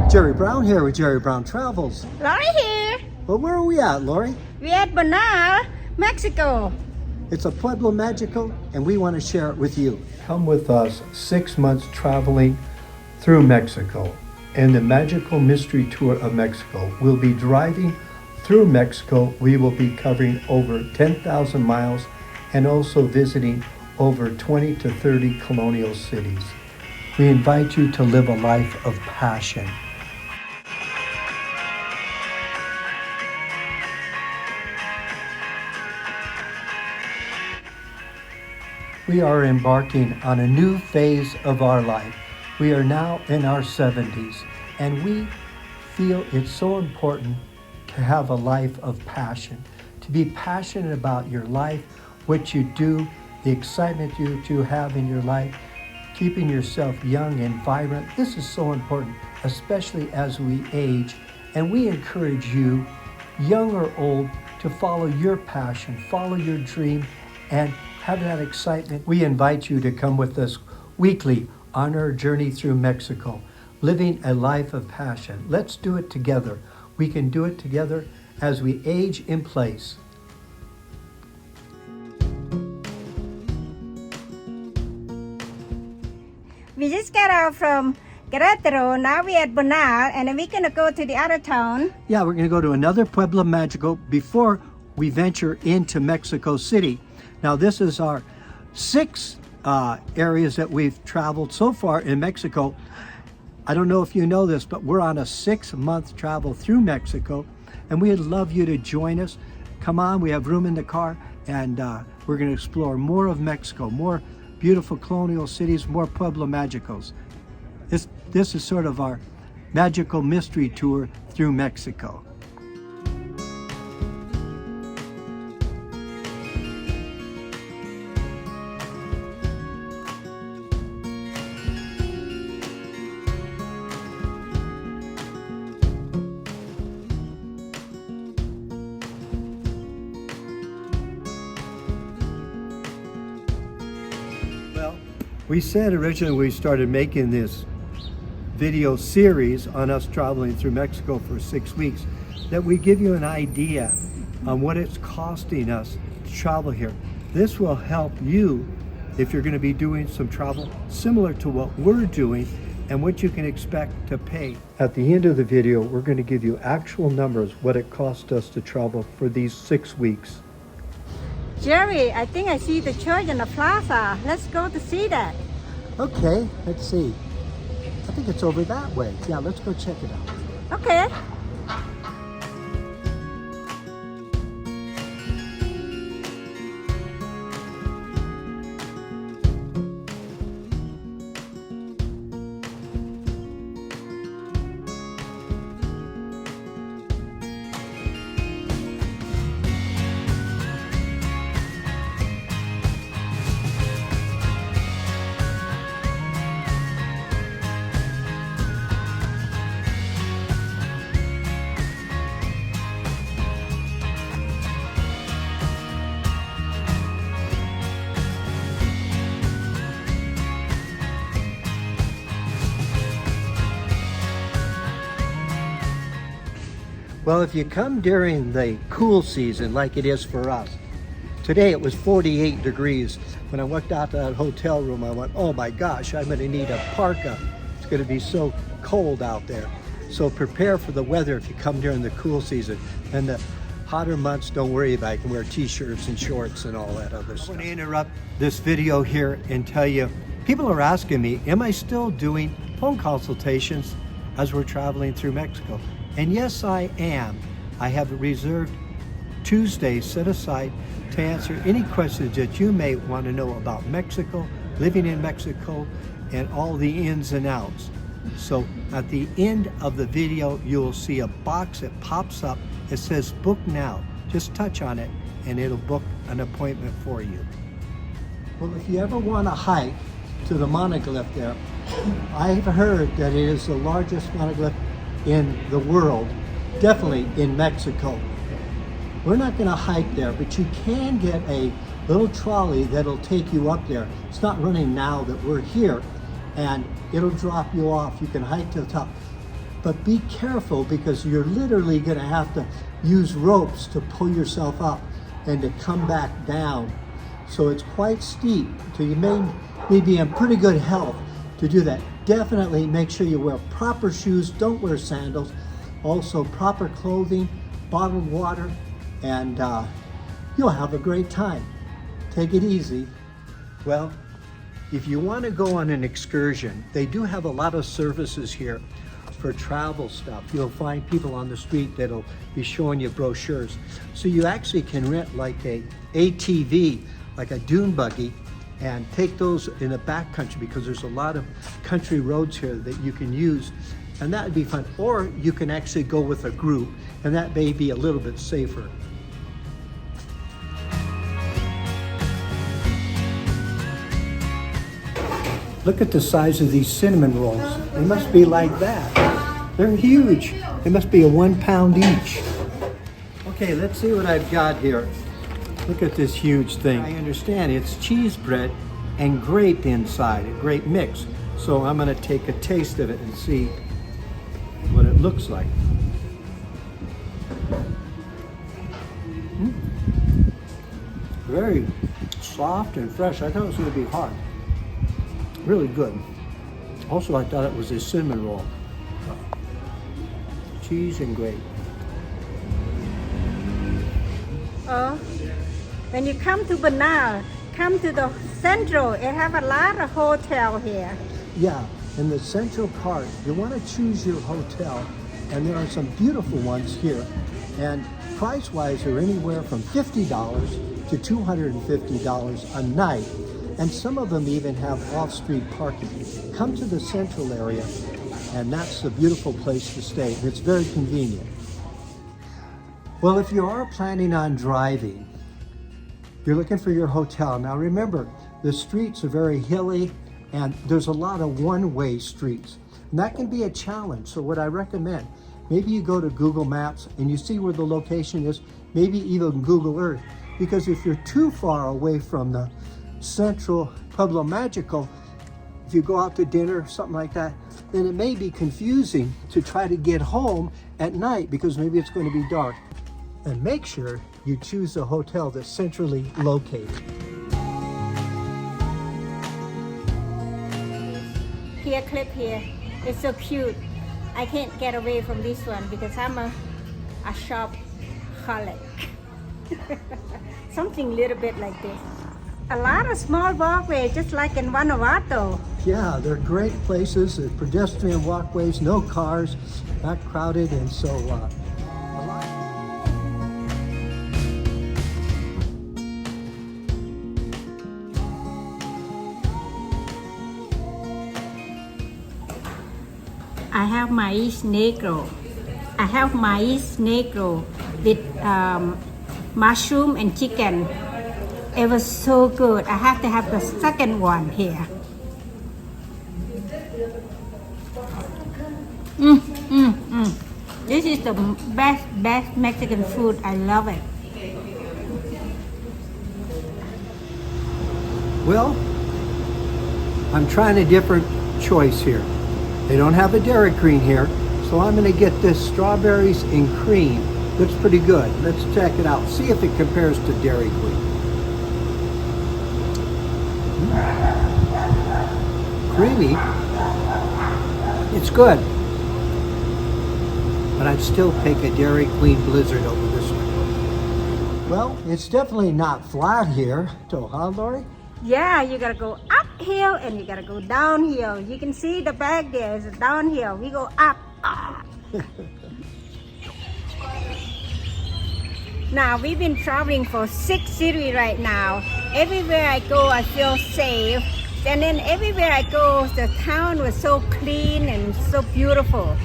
Jerry Brown here with Jerry Brown Travels. Lori here. Well, where are we at, Lori? We're at Bernal, Mexico. It's a Pueblo Mágico, and we want to share it with you. Come with us 6 months traveling through Mexico and the magical mystery tour of Mexico. We'll be driving through Mexico. We will be covering over 10,000 miles and also visiting over 20 to 30 colonial cities. We invite you to live a life of passion. We are embarking on a new phase of our life. We are now in our 70s, and we feel it's so important to have a life of passion, to be passionate about your life, what you do, the excitement you have in your life, keeping yourself young and vibrant. This is so important, especially as we age, and we encourage you, young or old, to follow your passion, follow your dream, and have that excitement. We invite you to come with us weekly on our journey through Mexico, living a life of passion. Let's do it together. We can do it together as we age in place. We just got out from Querétaro. Now we're at Bernal, and then we're going to go to the other town. Yeah, we're going to go to another Pueblo Mágico before we venture into Mexico City. Now, this is our 6 areas that we've traveled so far in Mexico. I don't know if you know this, but we're on a 6-month travel through Mexico, and we'd love you to join us. Come on, we have room in the car, and we're going to explore more of Mexico, more beautiful colonial cities, more Pueblo Mágicos. This is sort of our magical mystery tour through Mexico. We said originally we started making this video series on us traveling through Mexico for 6 weeks, that we give you an idea on what it's costing us to travel here. This will help you if you're going to be doing some travel similar to what we're doing and what you can expect to pay. At the end of the video, we're going to give you actual numbers, what it cost us to travel for these 6 weeks. Jerry, I think I see the church in the plaza. Let's go to see that. Okay, let's see. I think it's over that way. Yeah, let's go check it out. Okay. Well, if you come during the cool season like it is for us, today it was 48 degrees. When I walked out to that hotel room, I went, oh my gosh, I'm going to need a parka. It's going to be so cold out there. So prepare for the weather if you come during the cool season. And the hotter months, don't worry about it. You can wear t-shirts and shorts and all that other stuff. I'm going to interrupt this video here and tell you, people are asking me, am I still doing phone consultations as we're traveling through Mexico? And yes, I am. I have reserved Tuesdays set aside to answer any questions that you may want to know about Mexico, living in Mexico, and all the ins and outs. So at the end of the video, you'll see a box that pops up. It says book now. Just touch on it and it'll book an appointment for you. Well, if you ever want to hike to the monoglyph there, I've heard that it is the largest monoglyph in the world, definitely in Mexico. We're not going to hike there, but you can get a little trolley that'll take you up there. It's not running now that we're here, and it'll drop you off. You can hike to the top. but be careful because you're literally going to have to use ropes to pull yourself up and to come back down. So it's quite steep, so you may be in pretty good health to do that. Definitely make sure you wear proper shoes, don't wear sandals. Also proper clothing, bottled water, and you'll have a great time. Take it easy. Well, if you want to go on an excursion, they do have a lot of services here for travel stuff. You'll find people on the street that'll be showing you brochures. So you actually can rent like a ATV, like a dune buggy, and take those in the backcountry because there's a lot of country roads here that you can use, and that would be fun. Or you can actually go with a group, and that may be a little bit safer. Look at the size of these cinnamon rolls. They must be like that. They're huge. They must be a 1 pound each. Okay, let's see what I've got here. Look at this huge thing. I understand it's cheese bread and grape inside, a grape mix. So I'm gonna take a taste of it and see what it looks like. Very soft and fresh. I thought it was gonna be hard. Really good. Also, I thought it was a cinnamon roll. Cheese and grape. When you come to Bernal, come to the central. It have a lot of hotel here. Yeah, in the central part, you want to choose your hotel, and there are some beautiful ones here. And price-wise, they're anywhere from $50 to $250 a night. And some of them even have off-street parking. Come to the central area, and that's a beautiful place to stay. It's very convenient. Well, if you are planning on driving, you're looking for your hotel. Now remember, the streets are very hilly, and there's a lot of one-way streets. And that can be a challenge. So what I recommend, maybe you go to Google Maps and you see where the location is, maybe even Google Earth. Because if you're too far away from the central Pueblo Mágico, if you go out to dinner, something like that, then it may be confusing to try to get home at night because maybe it's going to be dark. And make sure you choose a hotel that's centrally located. Here, clip here. It's so cute. I can't get away from this one because I'm a shopaholic. Something little bit like this. A lot of small walkways, just like in Vanuatu. Yeah, they're great places. They're pedestrian walkways, no cars, not crowded, and so a lot. I have maíz negro. I have maíz negro with mushroom and chicken. It was so good. I have to have the second one here. This is the best Mexican food. I love it. Well, I'm trying a different choice here. They don't have a Dairy Queen here, so I'm going to get this strawberries and cream. Looks pretty good. Let's check it out. See if it compares to Dairy Queen. Creamy. It's good. But I'd still take a Dairy Queen Blizzard over this one. Well, it's definitely not flat here. So, huh, Lori? Yeah, you gotta go uphill and you gotta go downhill. You can see the back there is downhill. We go up. Now, we've been traveling for 6 cities right now. Everywhere I go, I feel safe. And then everywhere I go, the town was so clean and so beautiful.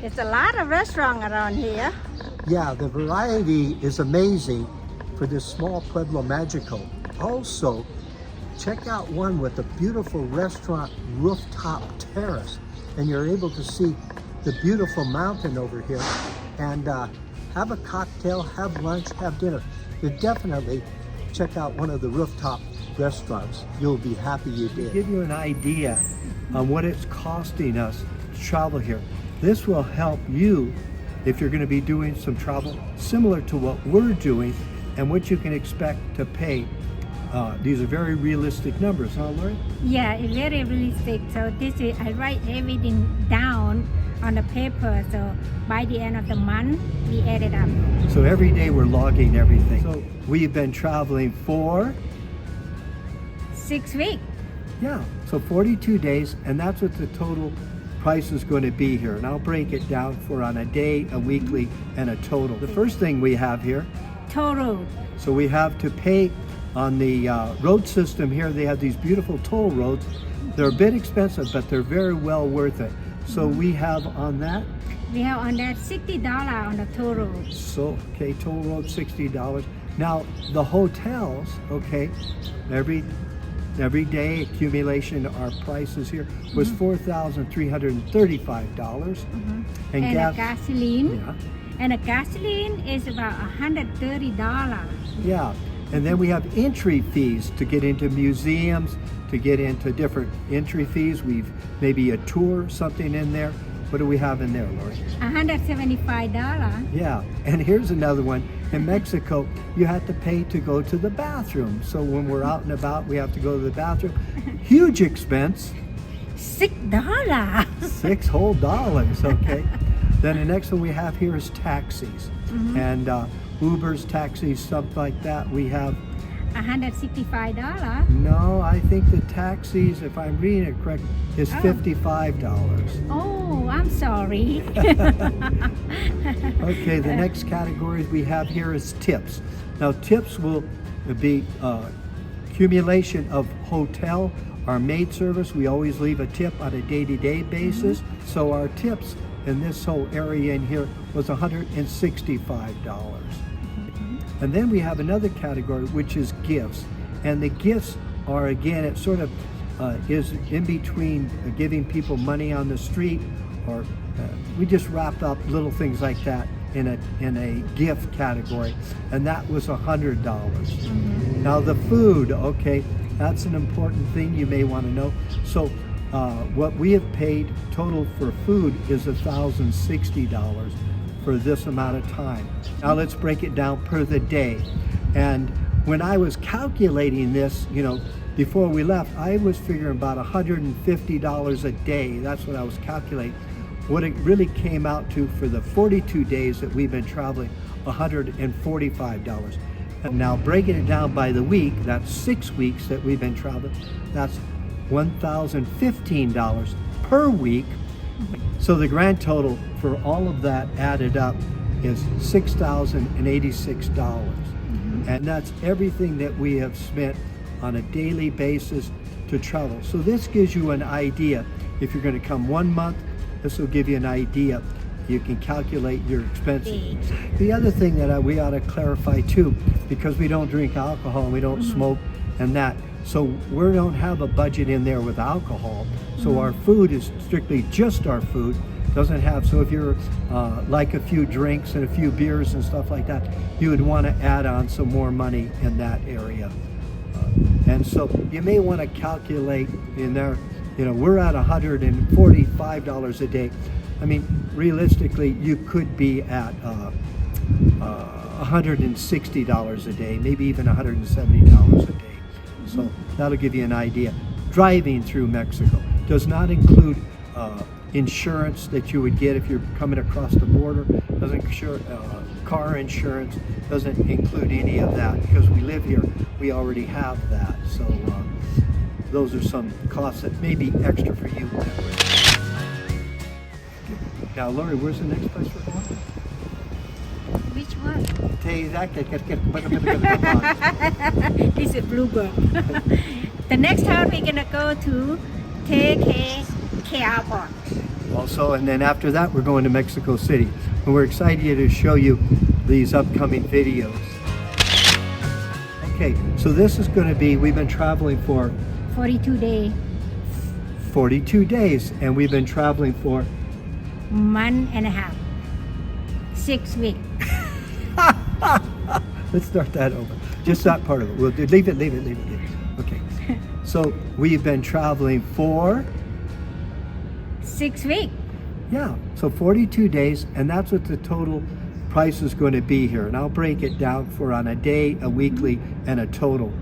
There's a lot of restaurants around here. Yeah, the variety is amazing for this small Pueblo Mágico. Also, check out one with a beautiful restaurant rooftop terrace, and you're able to see the beautiful mountain over here, and have a cocktail, have lunch, have dinner. You definitely check out one of the rooftop restaurants. You'll be happy you did. To give you an idea on what it's costing us to travel here, this will help you if you're going to be doing some travel similar to what we're doing and what you can expect to pay. These are very realistic numbers, huh, Lori? Yeah, it's very realistic. So this is, I write everything down on the paper. So by the end of the month, we add it up. So every day we're logging everything. So we've been traveling for 6 weeks. Yeah, so 42 days, and that's what the total price is going to be here. And I'll break it down for on a day, a weekly, and a total. The first thing we have here, Total. so we have to pay on the road system here. They have these beautiful toll roads. They're a bit expensive, but they're very well worth it. So we have on that, We have on that $60 on the total. so, okay, toll road, $60. Now, the hotels, okay, every day accumulation, our prices here was $4,335. And the gasoline. Yeah. And the gasoline is about $130. Yeah, and then we have entry fees to get into museums, to get into different entry fees. We've maybe a tour, something in there. What do we have in there, Lori? $175. Yeah, and here's another one. In Mexico, you have to pay to go to the bathroom. So when we're out and about, we have to go to the bathroom. Huge expense. $6. $6 whole, okay. Then the next one we have here is taxis. And Ubers, taxis, stuff like that. We have, $165. no, I think the taxis, if I'm reading it correct, is $55. Oh, I'm sorry. Okay, the next category we have here is tips. Now, tips will be accumulation of hotel, our maid service. We always leave a tip on a day-to-day basis. So our tips in this whole area in here was $165. And then we have another category, which is gifts. And the gifts are, again, it sort of is in between giving people money on the street, or we just wrap up little things like that in a gift category, and that was $100. Now the food, okay, that's an important thing you may want to know. So what we have paid total for food is $1,060 for this amount of time. Now let's break it down per the day. And when I was calculating this, you know, before we left, I was figuring about $150 a day. That's what I was calculating. What it really came out to for the 42 days that we've been traveling, $145. And now breaking it down by the week, that's 6 weeks that we've been traveling, that's $1,015 per week. So the grand total for all of that added up is $6,086. And that's everything that we have spent on a daily basis to travel. So this gives you an idea. If you're going to come 1 month, this will give you an idea. You can calculate your expenses. The other thing that we ought to clarify too, because we don't drink alcohol and we don't smoke and that, so we don't have a budget in there with alcohol. So our food is strictly just our food. Doesn't have, so if you're like a few drinks and a few beers and stuff like that, you would want to add on some more money in that area. And so you may want to calculate in there, you know, we're at $145 a day. I mean, realistically, you could be at $160 a day, maybe even $170 a day. So that'll give you an idea. Driving through Mexico does not include insurance that you would get if you're coming across the border. Doesn't car insurance, doesn't include any of that, because we live here, we already have that. So those are some costs that may be extra for you. Now, Lori, where's the next place we're going? Which one? This is Bluebird. The next town we're gonna go to Airport. Also, and then after that, we're going to Mexico City. And we're excited to show you these upcoming videos. Okay, so this is going to be, we've been traveling for 42 days, 42 days, and we've been traveling for month and a half, 6 weeks. Let's start that over. Just that part of it. We'll do, leave it. Okay. So we've been traveling for, 6 weeks. yeah, so 42 days, and that's what the total price is going to be here. And I'll break it down for on a day, a weekly, and a total.